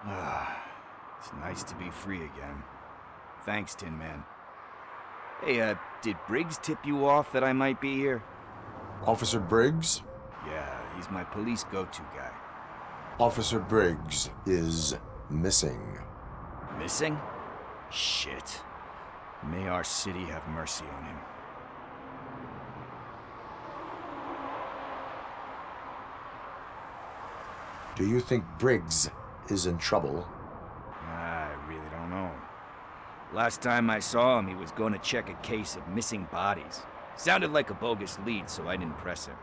It's nice to be free again. Thanks, Tin Man. Hey, did Briggs tip you off that I might be here? Officer Briggs? Yeah, he's my police go-to guy. Officer Briggs is missing. Missing? Shit. May our city have mercy on him. Do you think Briggs is in trouble? I really don't know. Last time I saw him, he was going to check a case of missing bodies. Sounded like a bogus lead, so I didn't press him.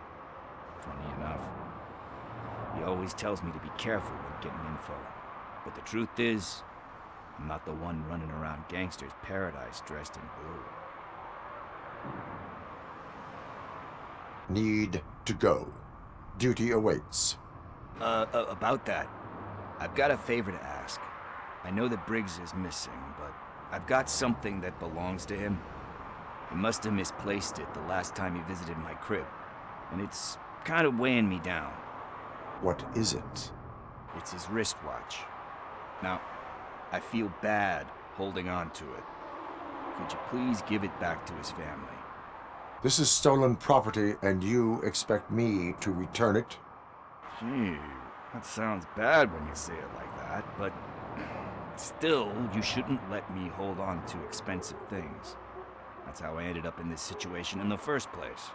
Funny enough, he always tells me to be careful when getting info. But the truth is, I'm not the one running around gangsters' paradise dressed in blue. Need to go. Duty awaits. About that, I've got a favor to ask. I know that Briggs is missing, but I've got something that belongs to him. He must have misplaced it the last time he visited my crib, and it's kind of weighing me down. What is it? It's his wristwatch. Now, I feel bad holding on to it. Could you please give it back to his family? This is stolen property, and you expect me to return it? Gee, that sounds bad when you say it like that, but still, you shouldn't let me hold on to expensive things. That's how I ended up in this situation in the first place.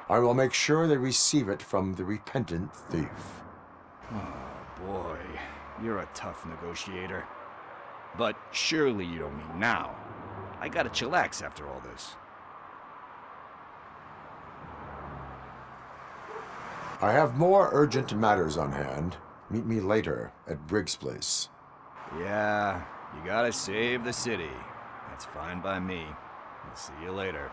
I will make sure they receive it from the repentant thief. Oh boy, you're a tough negotiator. But surely you don't mean now. I gotta chillax after all this. I have more urgent matters on hand. Meet me later at Briggs' place. Yeah, you gotta save the city. That's fine by me. I'll see you later.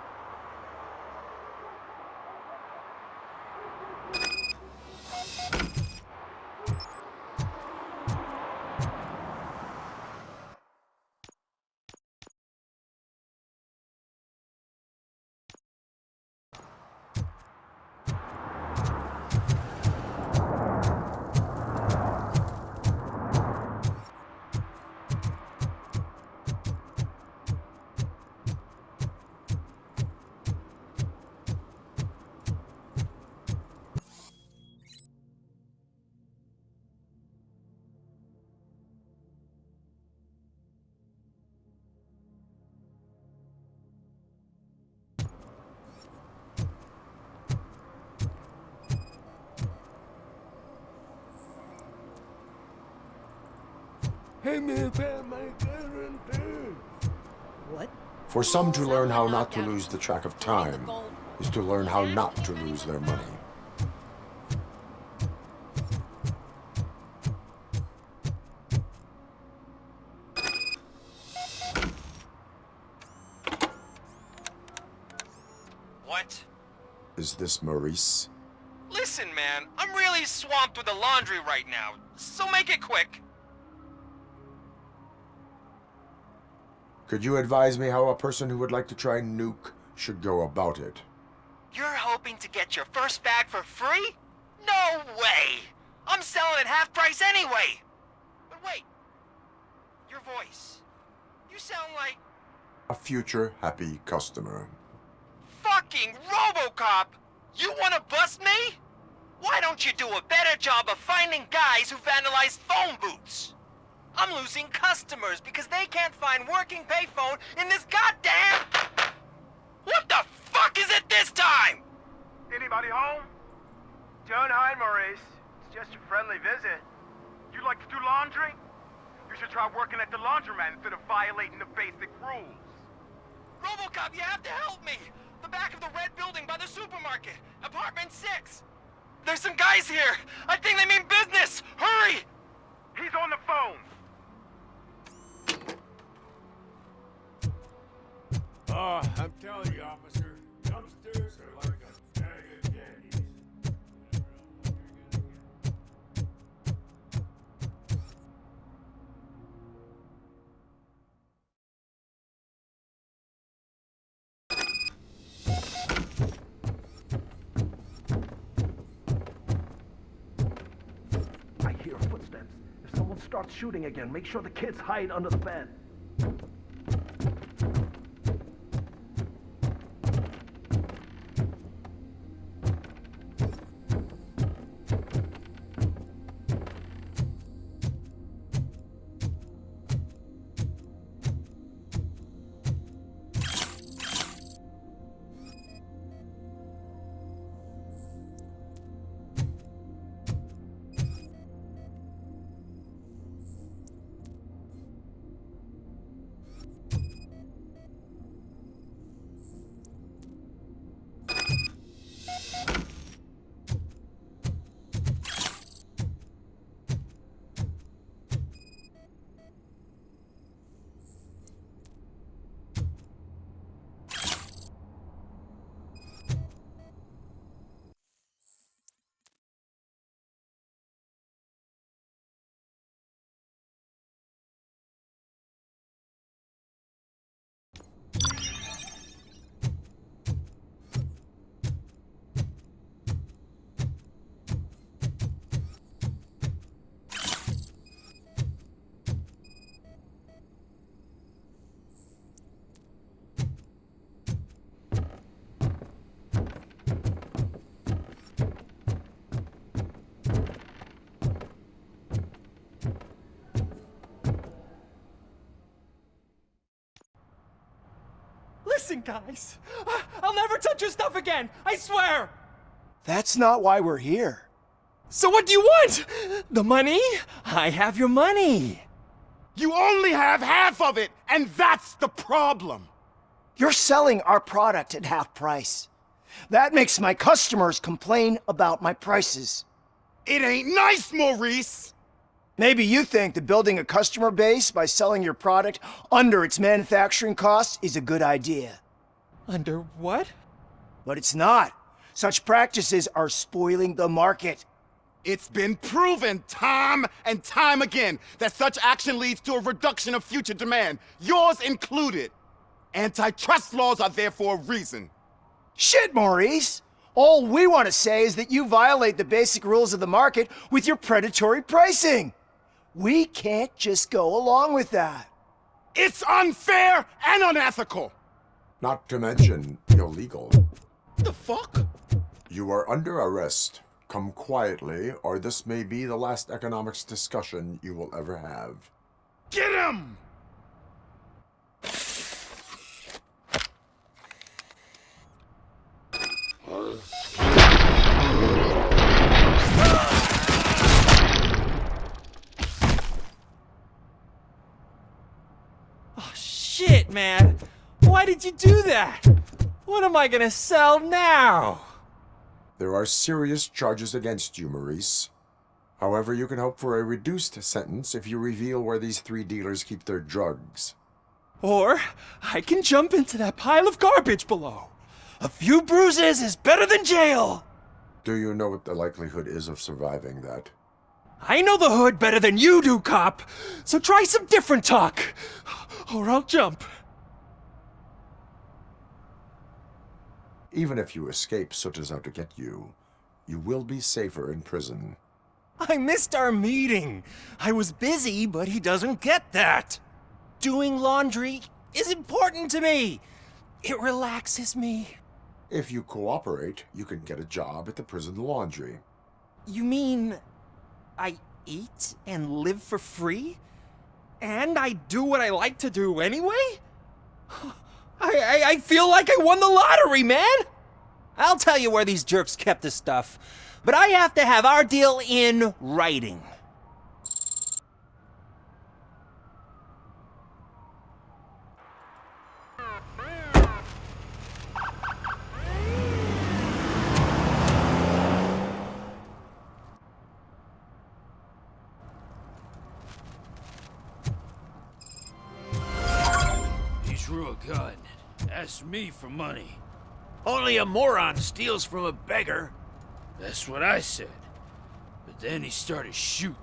What? For some to learn how not to lose the track of time is to learn how not to lose their money. What? Is this Maurice? Listen, man, I'm really swamped with the laundry right now, so make it quick. Could you advise me how a person who would like to try nuke should go about it? You're hoping to get your first bag for free? No way! I'm selling at half price anyway! But wait, your voice. You sound like... A future happy customer. fucking RoboCop! You wanna bust me? Why don't you do a better job of finding guys who vandalize phone booths? I'm losing customers because they can't find working payphone in this goddamn... What the fuck is it this time? Anybody home? Don't hide, Maurice. It's just a friendly visit. You like to do laundry? You should try working at the laundromat instead of violating the basic rules. RoboCop, you have to help me! The back of the red building by the supermarket. Apartment 6. There's some guys here. I think they mean business. Hurry! He's on the phone. I'm telling you, officer, dumpsters are like a bag of candies. I hear footsteps. If someone starts shooting again, make sure the kids hide under the bed. Listen, guys. I'll never touch your stuff again. I swear. That's not why we're here. So what do you want? The money? I have your money. You only have half of it, and that's the problem. You're selling our product at half price. That makes my customers complain about my prices. It ain't nice, Maurice! Maybe you think that building a customer base by selling your product under its manufacturing cost is a good idea. Under what? But it's not. Such practices are spoiling the market. It's been proven time and time again that such action leads to a reduction of future demand, yours included. Antitrust laws are there for a reason. Shit, Maurice! All we want to say is that you violate the basic rules of the market with your predatory pricing. We can't just go along with that. It's unfair and unethical! Not to mention illegal. The fuck? You are under arrest. Come quietly, or this may be the last economics discussion you will ever have. Get him! Oh, shit, man. Why did you do that? What am I gonna sell now? There are serious charges against you, Maurice. However, you can hope for a reduced sentence if you reveal where these three dealers keep their drugs. Or I can jump into that pile of garbage below. A few bruises is better than jail. Do you know what the likelihood is of surviving that? I know the hood better than you do, cop. So try some different talk, or I'll jump. Even if you escape Soot is out to get you, you will be safer in prison. I missed our meeting. I was busy, but he doesn't get that. Doing laundry is important to me. It relaxes me. If you cooperate, you can get a job at the prison laundry. You mean I eat and live for free? And I do what I like to do anyway? I feel like I won the lottery, man! I'll tell you where these jerks kept the stuff, but I have to have our deal in writing. He drew a gun, asked me for money. Only a moron steals from a beggar. That's what I said. But then he started shooting.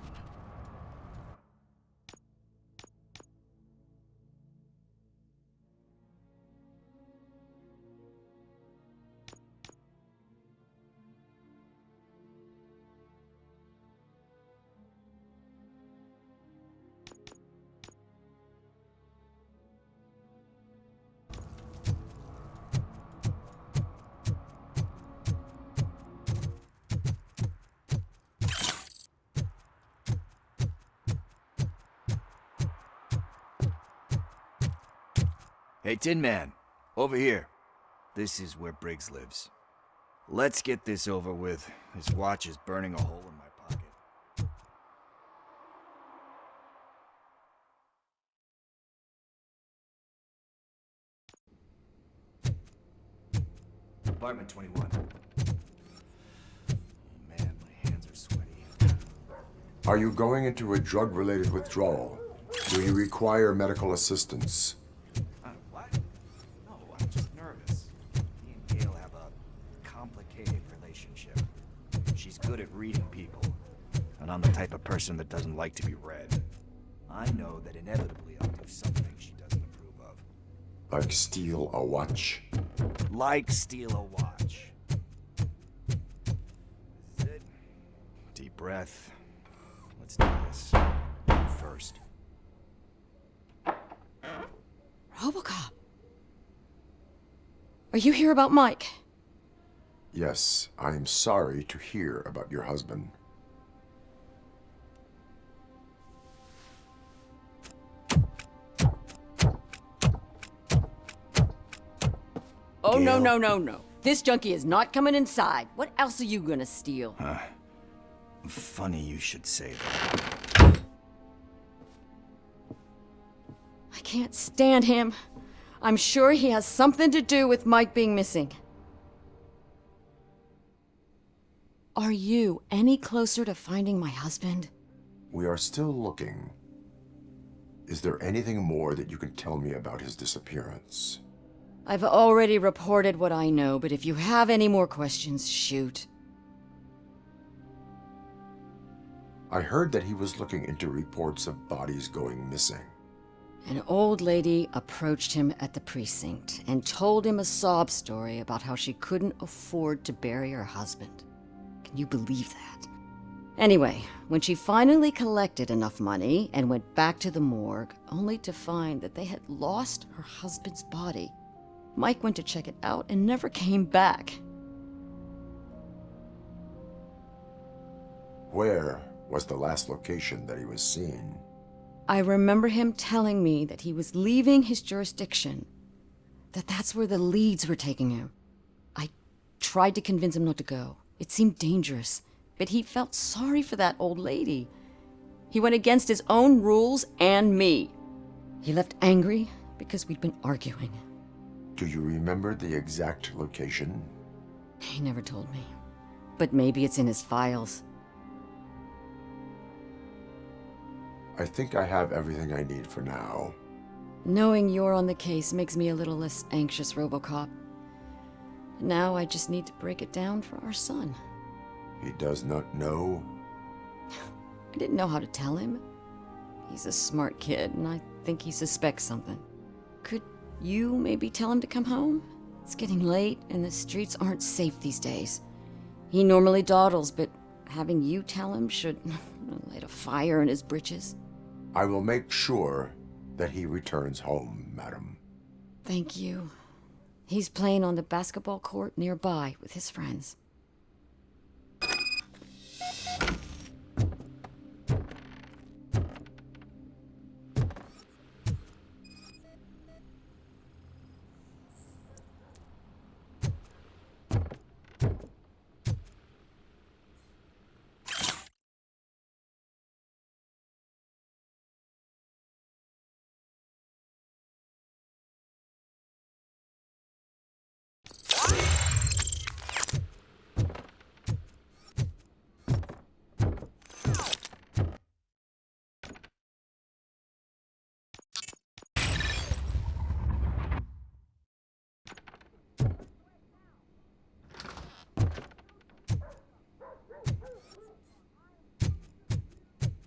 Hey, Tin Man, over here. This is where Briggs lives. Let's get this over with. His watch is burning a hole in my pocket. Apartment 21. Oh man, my hands are sweaty. Are you going into a drug-related withdrawal? Do you require medical assistance? What? No, I'm just nervous. Me and Gail have a complicated relationship. She's good at reading people, and I'm the type of person that doesn't like to be read. I know that inevitably I'll do something she doesn't approve of. Like steal a watch? Like steal a watch. This is it. Deep breath. Let's do this. You first. RoboCop. Are you here about Mike? Yes, I am sorry to hear about your husband. Oh, Gail? no. This junkie is not coming inside. What else are you gonna steal? Funny you should say that. I can't stand him. I'm sure he has something to do with Mike being missing. Are you any closer to finding my husband? We are still looking. Is there anything more that you can tell me about his disappearance? I've already reported what I know, but if you have any more questions, shoot. I heard that he was looking into reports of bodies going missing. An old lady approached him at the precinct and told him a sob story about how she couldn't afford to bury her husband. Can you believe that? Anyway, when she finally collected enough money and went back to the morgue, only to find that they had lost her husband's body, Mike went to check it out and never came back. Where was the last location that he was seen? I remember him telling me that he was leaving his jurisdiction, that that's where the leads were taking him. I tried to convince him not to go. It seemed dangerous, but he felt sorry for that old lady. He went against his own rules and me. He left angry because we'd been arguing. Do you remember the exact location? He never told me, but maybe it's in his files. I think I have everything I need for now. Knowing you're on the case makes me a little less anxious, RoboCop. Now I just need to break it down for our son. He does not know? I didn't know how to tell him. He's a smart kid, and I think he suspects something. Could you maybe tell him to come home? It's getting late, and the streets aren't safe these days. He normally dawdles, but having you tell him should light a fire in his britches. I will make sure that he returns home, madam. Thank you. He's playing on the basketball court nearby with his friends.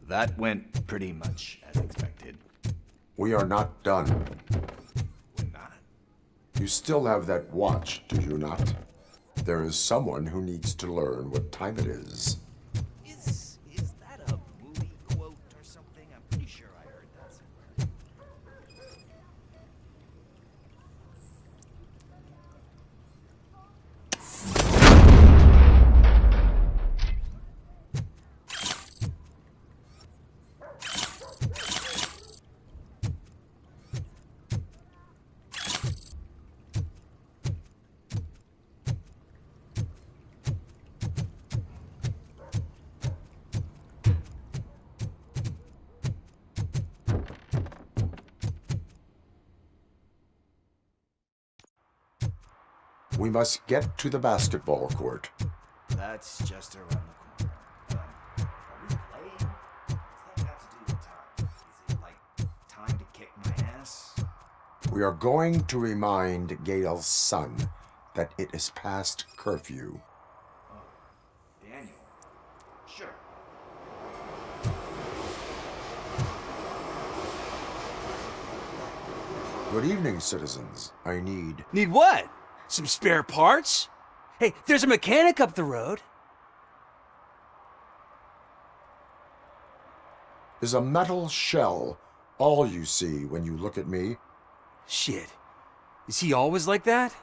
That went pretty much as expected. We are not done. We're not. You still have that watch, do you not? There is someone who needs to learn what time it is. Is that a movie quote or something? I'm pretty sure I heard that somewhere. We must get to the basketball court. That's just around the corner. Are we playing? What's that got to do with time? Is it like time to kick my ass? We are going to remind Gail's son that it is past curfew. Oh, Daniel. Sure. Good evening, citizens. I need... Need what? Some spare parts? Hey, there's a mechanic up the road. Is a metal shell all you see when you look at me? Shit. Is he always like that?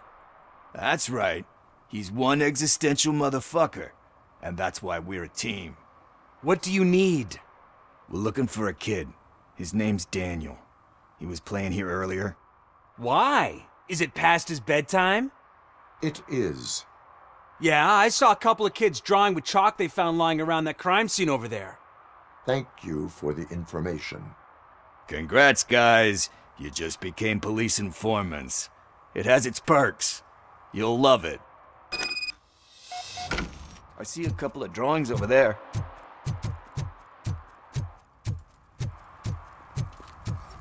That's right. He's one existential motherfucker. And that's why we're a team. What do you need? We're looking for a kid. His name's Daniel. He was playing here earlier. Why? Is it past his bedtime? It is. Yeah, I saw a couple of kids drawing with chalk they found lying around that crime scene over there. Thank you for the information. Congrats, guys. You just became police informants. It has its perks. You'll love it. I see a couple of drawings over there.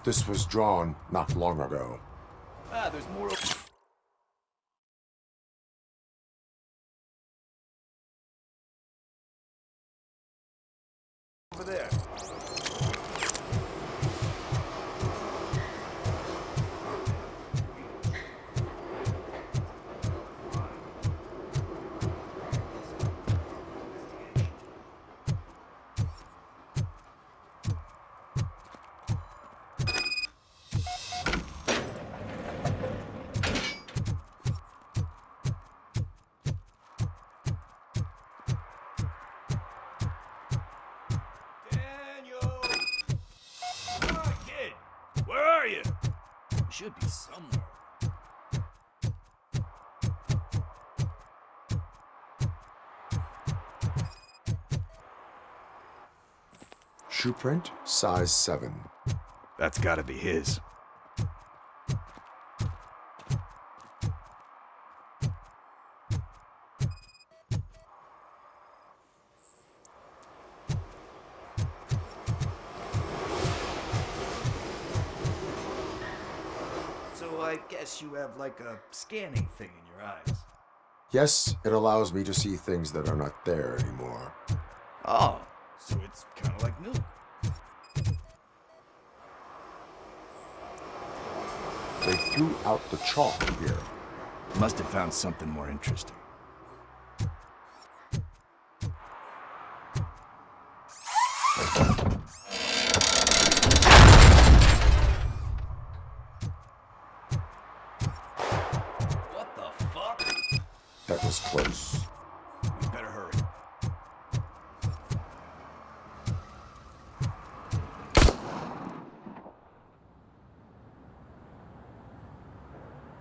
This was drawn not long ago. Ah, there's more. Over there. Should be somewhere. Shoe print, size 7. That's gotta be his. I guess you have like a scanning thing in your eyes. Yes, it allows me to see things that are not there anymore. Oh, so it's kind of like milk. They threw out the chalk here. Must have found something more interesting. That was close. We better hurry.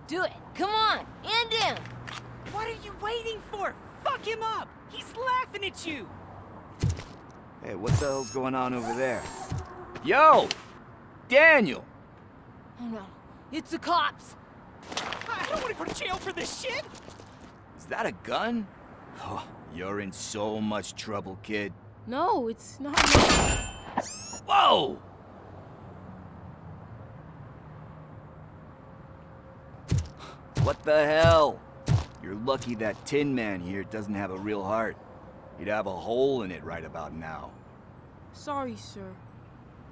Do it. Come on. End him. What are you waiting for? Fuck him up. He's laughing at you. Hey, what the hell's going on over there? Yo! Daniel! Oh no. It's the cops. I don't want to go to jail for this shit. Is that a gun? Oh, you're in so much trouble, kid. No, it's not. Whoa! What the hell? You're lucky that Tin Man here doesn't have a real heart. He'd have a hole in it right about now. Sorry, sir.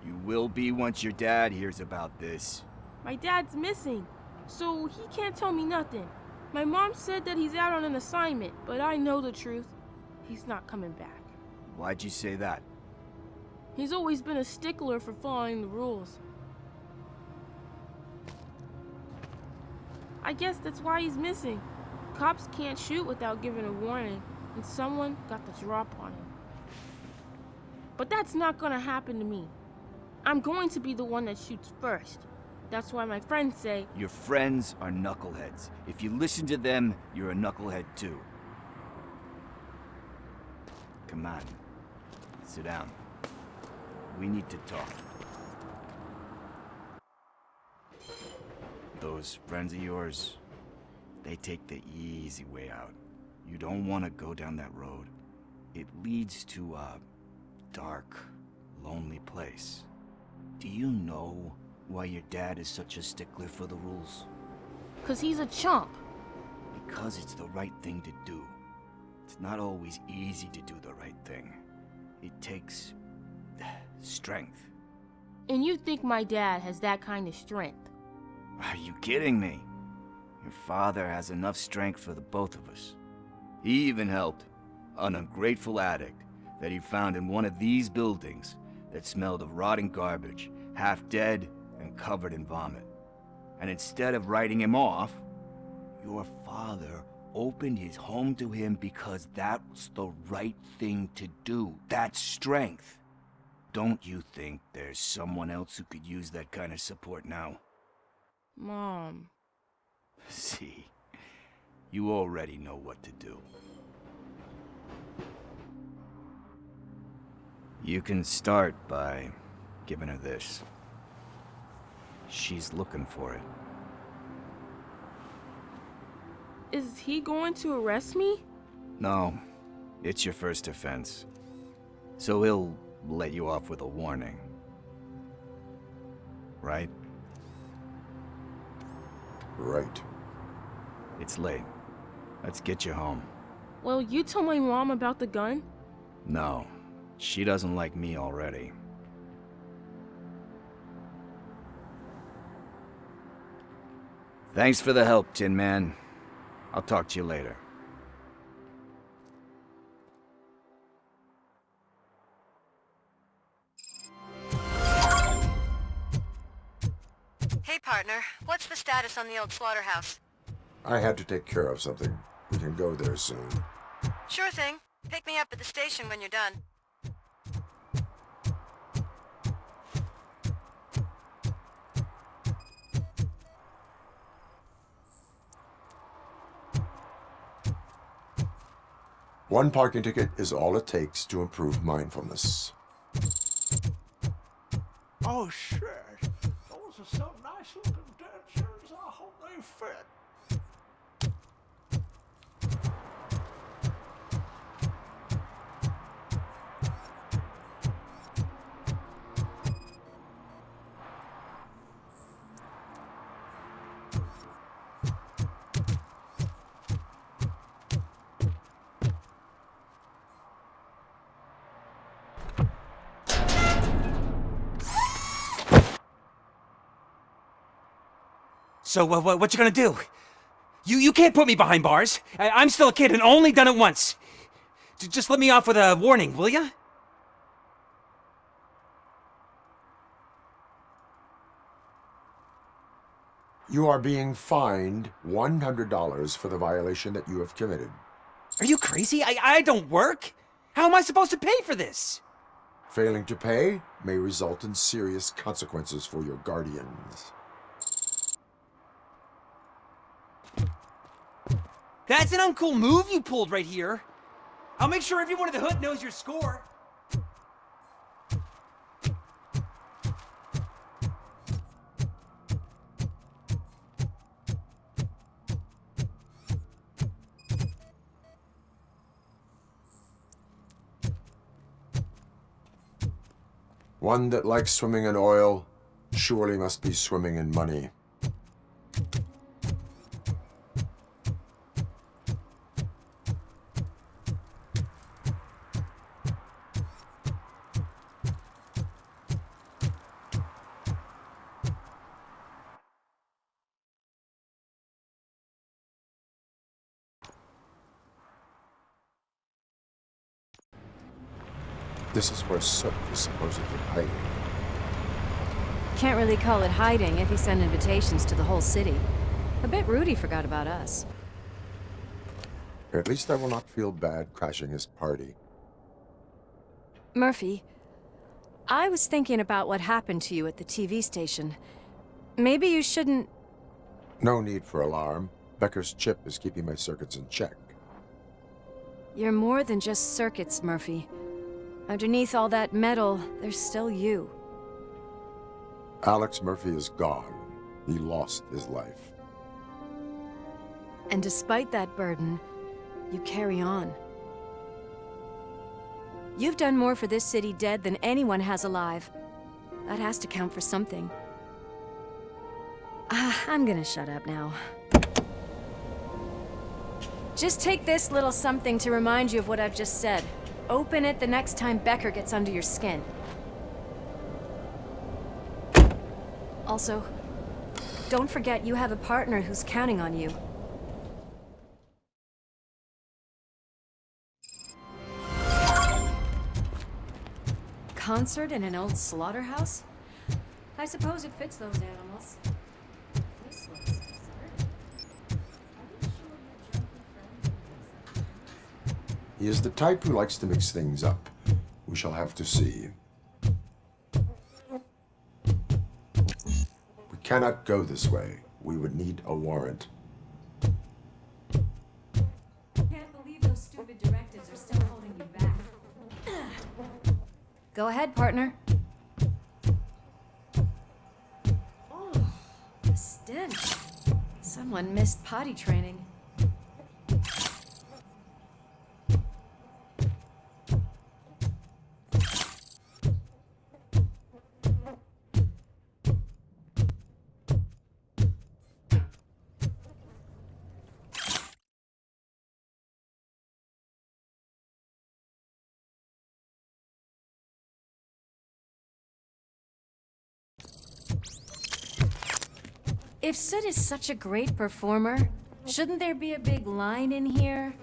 You will be once your dad hears about this. My dad's missing, so he can't tell me nothing. My mom said that he's out on an assignment, but I know the truth. He's not coming back. Why'd you say that? He's always been a stickler for following the rules. I guess that's why he's missing. Cops can't shoot without giving a warning, and someone got the drop on him. But that's not gonna happen to me. I'm going to be the one that shoots first. That's why my friends say... Your friends are knuckleheads. If you listen to them, you're a knucklehead too. Come on. Sit down. We need to talk. Those friends of yours, they take the easy way out. You don't want to go down that road. It leads to a dark, lonely place. Do you know why your dad is such a stickler for the rules? 'Cause he's a chump. Because it's the right thing to do. It's not always easy to do the right thing. It takes strength. And you think my dad has that kind of strength? Are you kidding me? Your father has enough strength for the both of us. He even helped an ungrateful addict that he found in one of these buildings that smelled of rotting garbage, half dead and covered in vomit. And instead of writing him off, your father opened his home to him because that was the right thing to do. That's strength. Don't you think there's someone else who could use that kind of support now? Mom. See, you already know what to do. You can start by giving her this. She's looking for it. Is he going to arrest me? No, it's your first offense. So he'll let you off with a warning. Right? Right. It's late. Let's get you home. Well, you told my mom about the gun? No, she doesn't like me already. Thanks for the help, Tin Man. I'll talk to you later. Hey, partner. What's the status on the old slaughterhouse? I had to take care of something. We can go there soon. Sure thing. Pick me up at the station when you're done. One parking ticket is all it takes to improve mindfulness. Oh, shit. Those are some nice looking dentures. I hope they fit. So, what you gonna do? You can't put me behind bars. I'm still a kid and only done it once. Just let me off with a warning, will ya? You are being fined $100 for the violation that you have committed. Are you crazy? I don't work. How am I supposed to pay for this? Failing to pay may result in serious consequences for your guardians. That's an uncool move you pulled right here. I'll make sure everyone in the hood knows your score. One that likes swimming in oil surely must be swimming in money. This is where Sook is supposedly hiding. Can't really call it hiding if he sent invitations to the whole city. I bet Rudy forgot about us. At least I will not feel bad crashing his party. Murphy, I was thinking about what happened to you at the TV station. Maybe you shouldn't... No need for alarm. Becker's chip is keeping my circuits in check. You're more than just circuits, Murphy. Underneath all that metal, there's still you. Alex Murphy is gone. He lost his life. And despite that burden, you carry on. You've done more for this city dead than anyone has alive. That has to count for something. I'm gonna shut up now. Just take this little something to remind you of what I've just said. Open it the next time Becker gets under your skin. Also, don't forget you have a partner who's counting on you. Concert in an old slaughterhouse? I suppose it fits those animals. This looks deserted. Are you sure your junkie friend? He is the type who likes to mix things up. We shall have to see. We cannot go this way. We would need a warrant. Can't believe those stupid directives are still holding you back. Go ahead, partner. Oh, the stench. Someone missed potty training. If Sid is such a great performer, shouldn't there be a big line in here?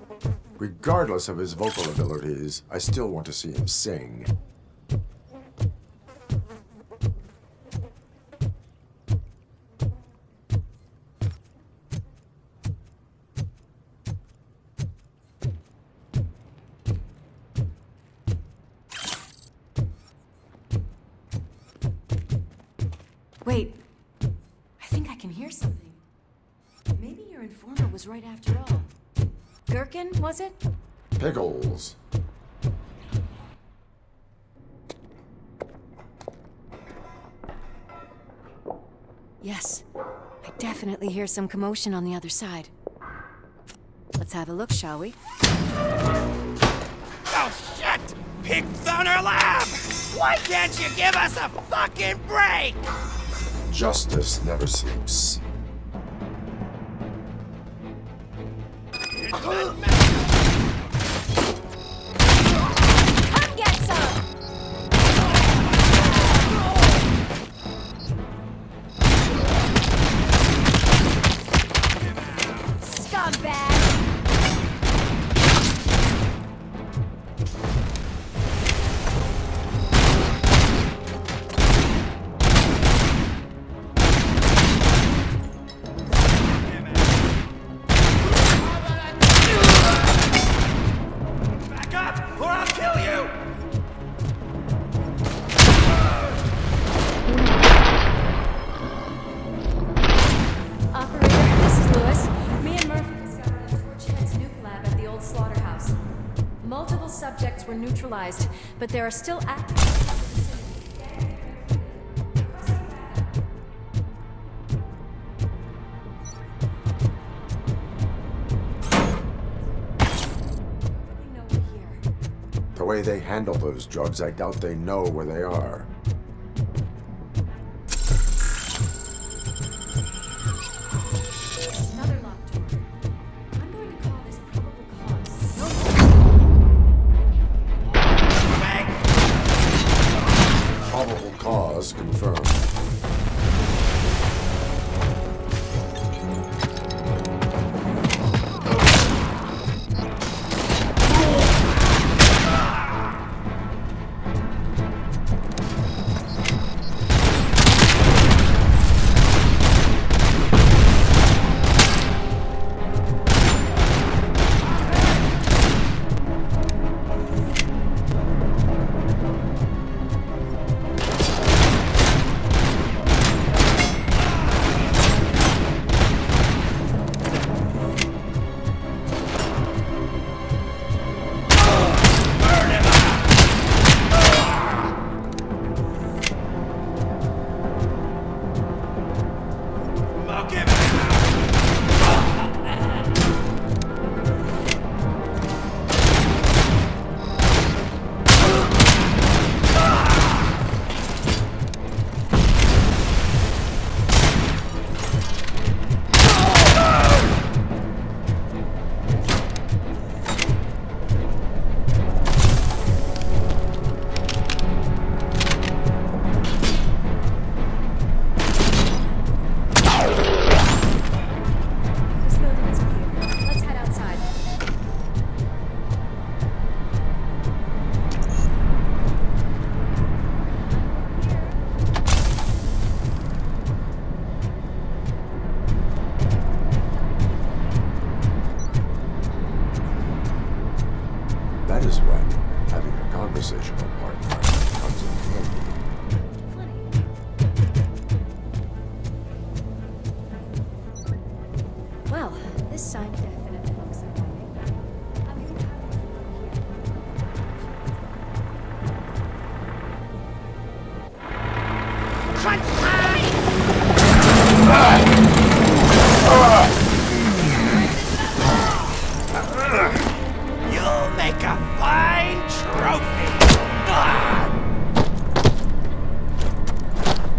Regardless of his vocal abilities, I still want to see him sing. Wait. I think I can hear something. Maybe your informer was right after all. Gherkin, was it? Pickles. Yes. I definitely hear some commotion on the other side. Let's have a look, shall we? Oh, shit! Pigs on our lab! Why can't you give us a fucking break? Justice never sleeps. Come get some! Scumbag! Subjects were neutralized, but there are still active. The way they handle those drugs, I doubt they know where they are. Another locked door. I'm going to call this probable cause. Probable cause confirmed.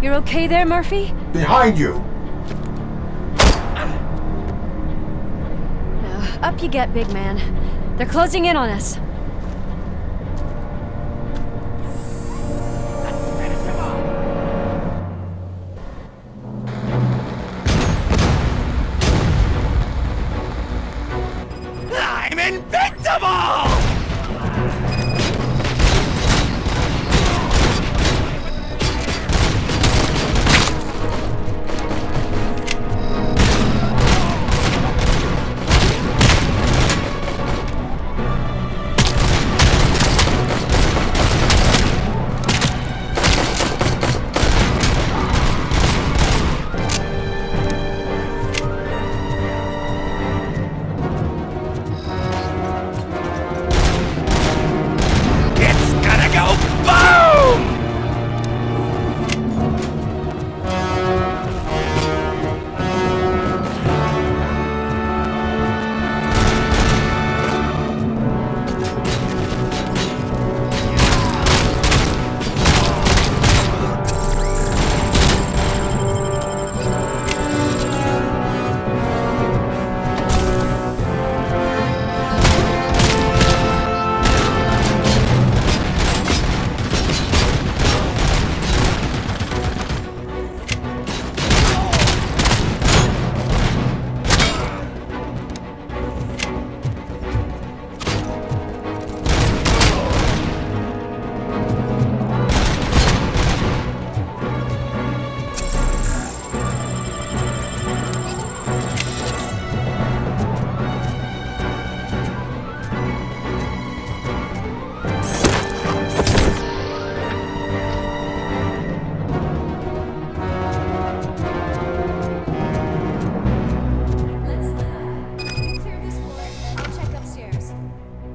You're okay there, Murphy? Behind you! Now, up you get, big man. They're closing in on us. I'm invincible!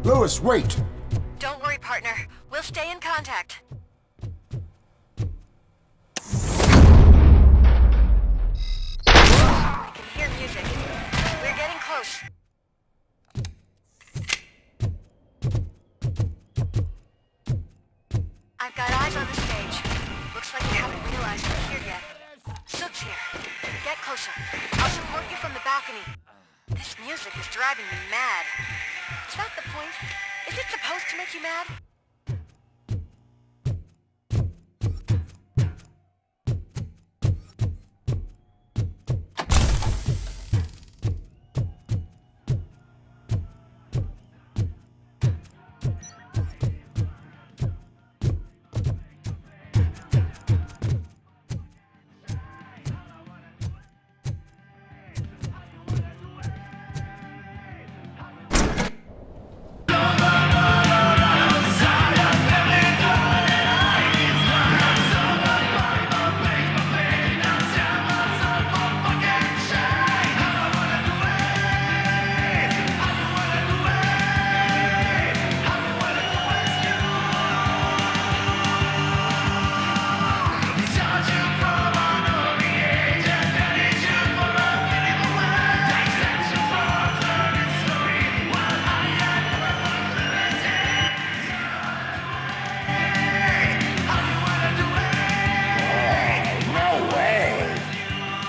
Lewis, wait! Don't worry, partner. We'll stay in contact. I can hear music. We're getting close. I've got eyes on the stage. Looks like you haven't realized we're here yet. Sook's here. Get closer. I'll support you from the balcony. This music is driving me mad. Is that the point? Is it supposed to make you mad?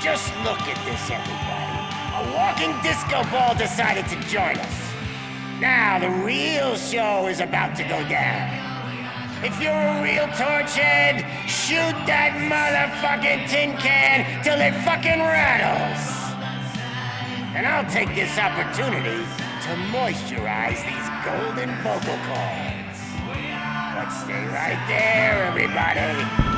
Just look at this, everybody. A walking disco ball decided to join us. Now the real show is about to go down. If you're a real torchhead, shoot that motherfucking tin can till it fucking rattles. And I'll take this opportunity to moisturize these golden vocal cords. But stay right there, everybody.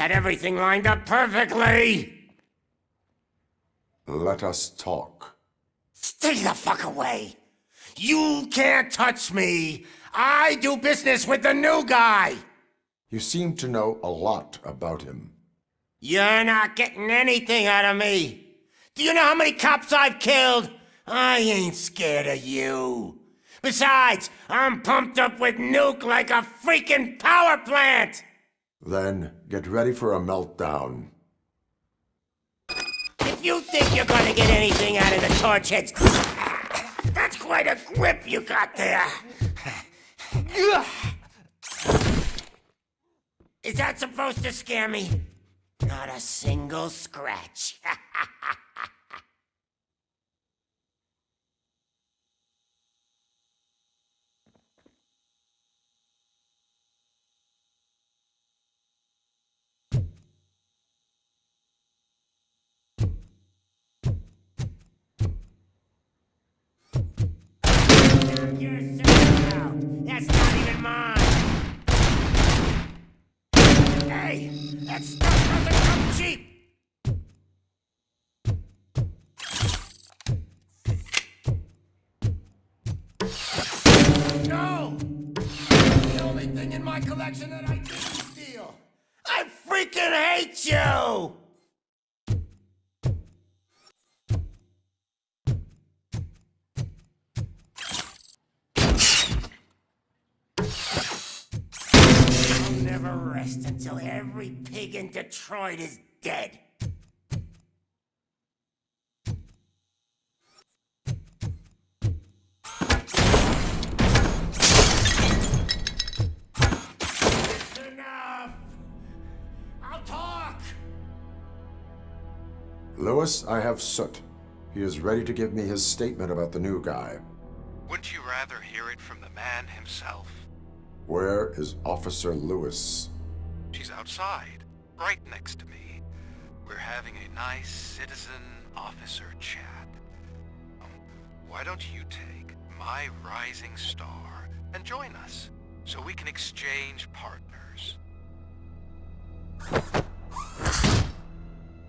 had everything lined up perfectly! Let us talk. Stay the fuck away! You can't touch me! I do business with the new guy! You seem to know a lot about him. You're not getting anything out of me! Do you know how many cops I've killed? I ain't scared of you. Besides, I'm pumped up with nuke like a freaking power plant! Then get ready for a meltdown. If you think you're gonna get anything out of the torchheads, that's quite a grip you got there. Is that supposed to scare me? Not a single scratch. That's not even mine. Hey, that stuff doesn't come cheap. No! The only thing in my collection that I didn't steal. I freaking hate you! I'll never rest until every pig in Detroit is dead. It's enough! I'll talk! Lewis, I have Soot. He is ready to give me his statement about the new guy. Wouldn't you rather hear it from the man himself? Where is Officer Lewis? She's outside, right next to me. We're having a nice citizen-officer chat. Why don't you take my rising star and join us, so we can exchange partners?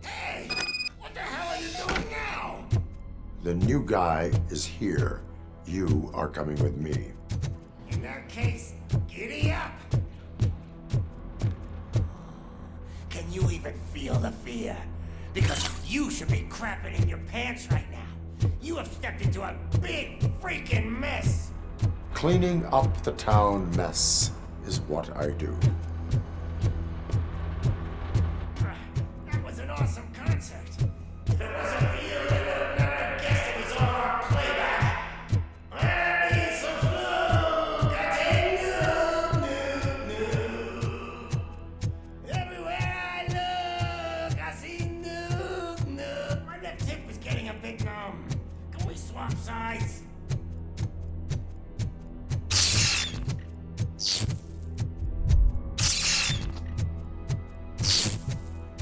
Hey! What the hell are you doing now? The new guy is here. You are coming with me. In that case, giddy up! Can you even feel the fear? Because you should be crapping in your pants right now. You have stepped into a big freaking mess! Cleaning up the town mess is what I do. That was an awesome concert. If it wasn't for you, I would not have guessed it was all our playback. I need some flu. Everywhere I look, I see nuke. My left hip is getting a bit numb. Can we swap sides?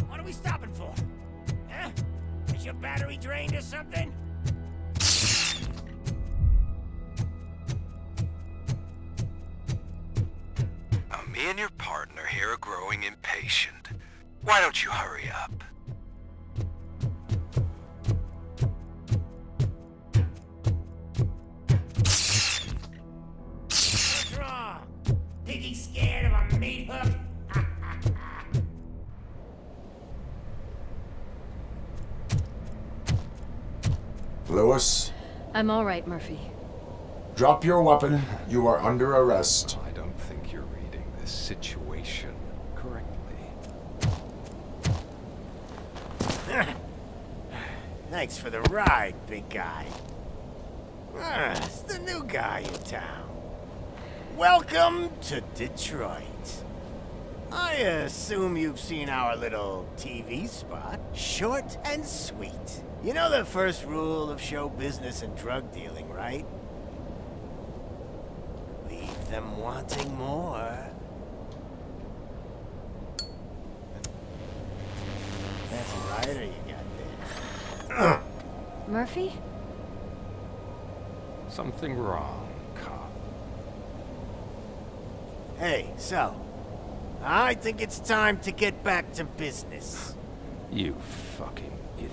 What are we stopping for? Huh? Is your battery drained or something? Me and your partner here are growing impatient. Why don't you hurry up? What's wrong? Piggy scared of a meat hook? Lewis, I'm all right, Murphy. drop your weapon. You are under arrest. I don't think you're reading this situation correctly. Thanks for the ride, big guy. It's the new guy in town. Welcome to Detroit. I assume you've seen our little TV spot. Short and sweet. You know the first rule of show business and drug dealing, right? Leave them wanting more. That's a rider you got there. Murphy? Something wrong, cop. Hey, so, I think it's time to get back to business. You fucking idiot.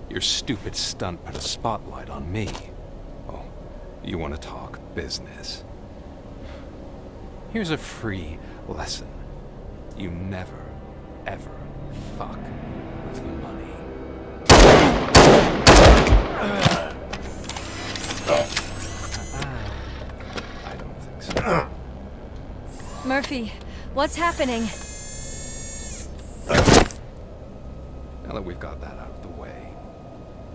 Your stupid stunt put a spotlight on me. Oh, you want to talk business? Here's a free lesson. You never, ever fuck with the money. I don't think so. Murphy, what's happening? Now that we've got that out of the way,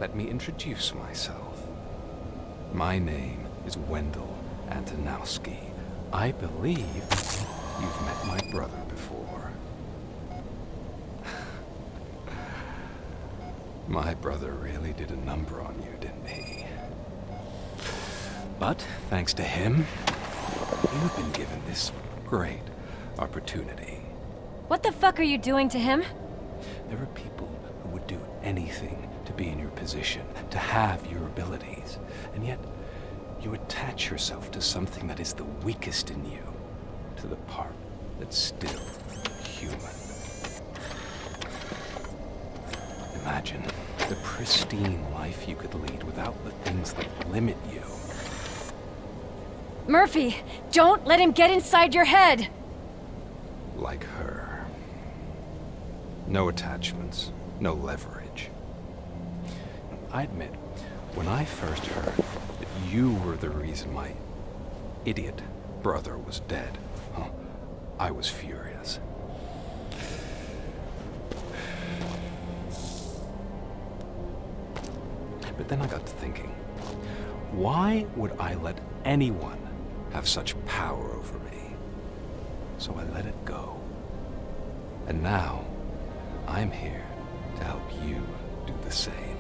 let me introduce myself. My name is Wendell Antonowski. I believe you've met my brother before. My brother really did a number on you, didn't he? But thanks to him, you've been given this great opportunity. What the fuck are you doing to him? There are people who would do anything to be in your position, to have your abilities, and yet you attach yourself to something that is the weakest in you, to the part that's still human. Imagine the pristine life you could lead without the things that limit you. Murphy, don't let him get inside your head! Like her. No attachments, no leverage. I admit, when I first heard that you were the reason my idiot brother was dead, I was furious. But then I got to thinking, why would I let anyone have such power over me? So I let it go. And now, I'm here to help you do the same.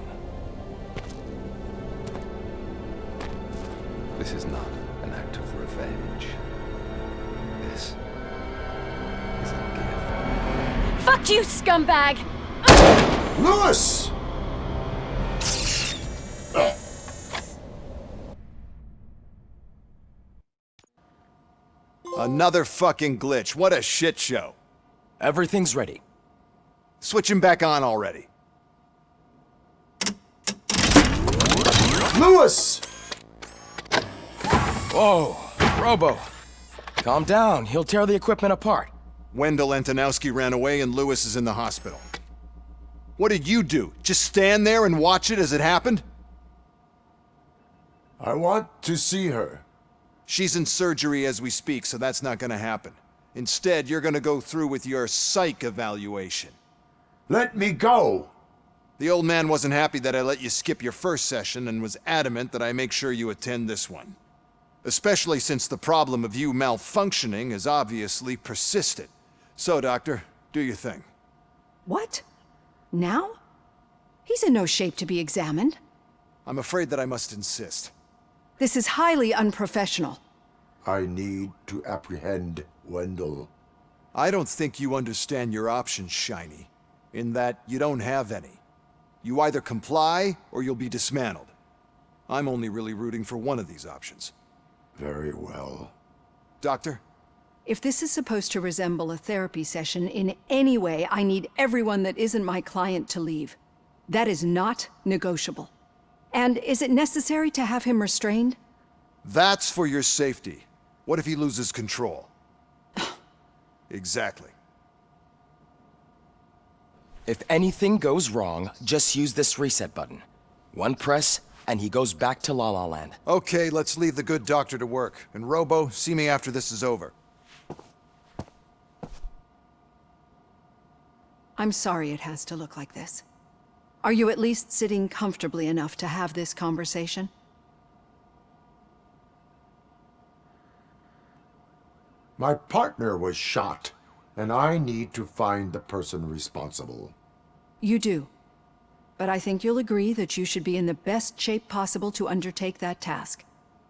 This is not an act of revenge. This is a gift. Fuck you, scumbag! Lewis! Another fucking glitch. What a shit show. Everything's ready. Switch him back on already. Lewis! Whoa, Robo. Calm down. He'll tear the equipment apart. Wendell Antonowski ran away and Lewis is in the hospital. What did you do? Just stand there and watch it as it happened? I want to see her. She's in surgery as we speak, so that's not gonna happen. Instead, you're gonna go through with your psych evaluation. Let me go! The old man wasn't happy that I let you skip your first session and was adamant that I make sure you attend this one. Especially since the problem of you malfunctioning has obviously persisted. So, Doctor, do your thing. What? Now? He's in no shape to be examined. I'm afraid that I must insist. This is highly unprofessional. I need to apprehend Wendell. I don't think you understand your options, Shiny. In that you don't have any. You either comply or you'll be dismantled. I'm only really rooting for one of these options. Very well. Doctor? If this is supposed to resemble a therapy session in any way, I need everyone that isn't my client to leave. That is not negotiable. And is it necessary to have him restrained? That's for your safety. What if he loses control? Exactly. If anything goes wrong, just use this reset button. One press, and he goes back to La La Land. Okay, let's leave the good doctor to work. And Robo, see me after this is over. I'm sorry it has to look like this. Are you at least sitting comfortably enough to have this conversation? My partner was shot, and I need to find the person responsible. You do. But I think you'll agree that you should be in the best shape possible to undertake that task.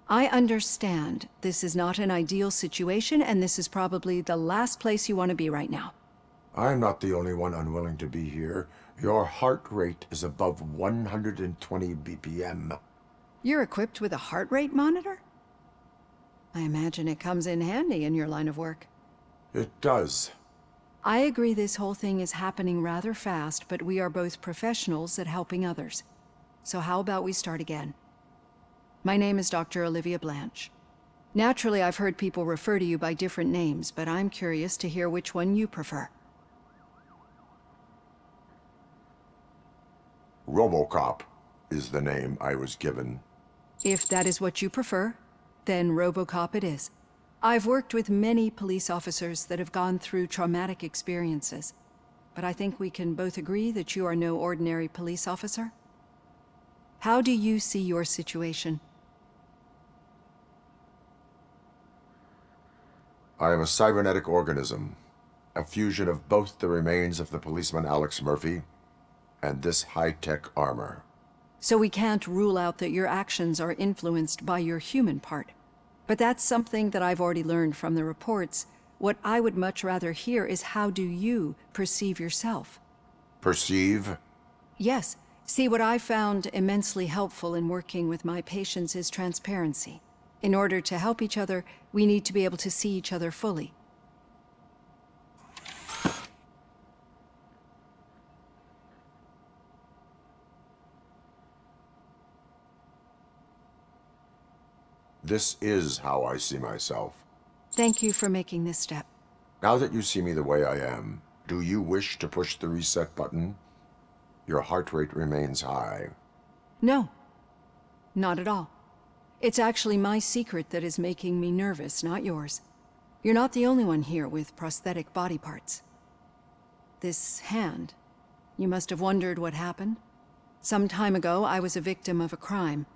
I understand this is not an ideal situation, and this is probably the last place you want to be right now. I'm not the only one unwilling to be here. Your heart rate is above 120 BPM. You're equipped with a heart rate monitor? I imagine it comes in handy in your line of work. It does. I agree this whole thing is happening rather fast, but we are both professionals at helping others. So how about we start again? My name is Dr. Olivia Blanche. Naturally, I've heard people refer to you by different names, but I'm curious to hear which one you prefer. RoboCop is the name I was given. If that is what you prefer, then RoboCop it is. I've worked with many police officers that have gone through traumatic experiences, but I think we can both agree that you are no ordinary police officer. How do you see your situation? I am a cybernetic organism, a fusion of both the remains of the policeman Alex Murphy and this high-tech armor. So we can't rule out that your actions are influenced by your human part. But that's something that I've already learned from the reports. What I would much rather hear is how do you perceive yourself? Perceive? Yes. See, what I found immensely helpful in working with my patients is transparency. In order to help each other, we need to be able to see each other fully. This is how I see myself. Thank you for making this step. Now that you see me the way I am, do you wish to push the reset button? Your heart rate remains high. No. Not at all. It's actually my secret that is making me nervous, not yours. You're not the only one here with prosthetic body parts. This hand, you must have wondered what happened. Some time ago, I was a victim of a crime.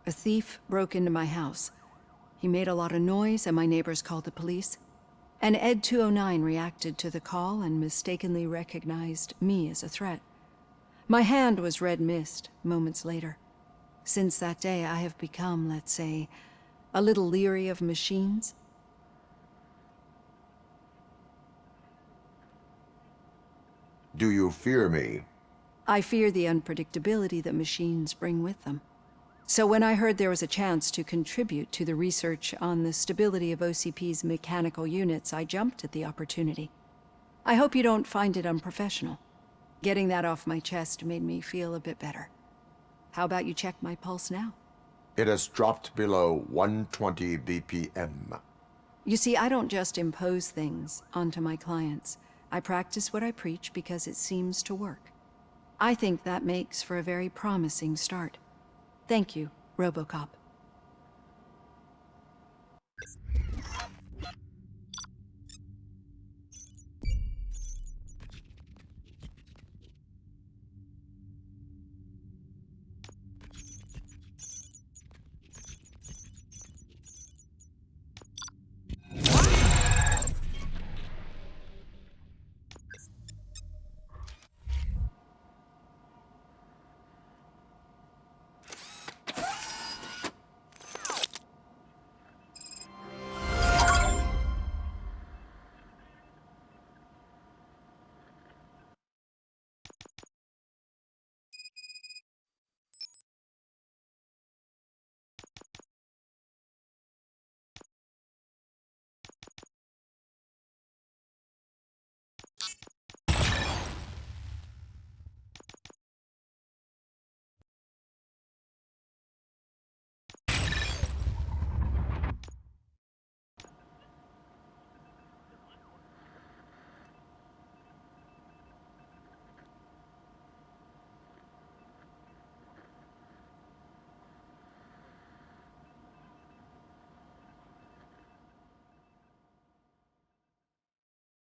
A thief broke into my house. He made a lot of noise and my neighbors called the police. And Ed 209 reacted to the call and mistakenly recognized me as a threat. My hand was red mist moments later. Since that day, I have become, let's say, a little leery of machines. Do you fear me? I fear the unpredictability that machines bring with them. So when I heard there was a chance to contribute to the research on the stability of OCP's mechanical units, I jumped at the opportunity. I hope you don't find it unprofessional. Getting that off my chest made me feel a bit better. How about you check my pulse now? It has dropped below 120 BPM. You see, I don't just impose things onto my clients. I practice what I preach because it seems to work. I think that makes for a very promising start. Thank you, RoboCop.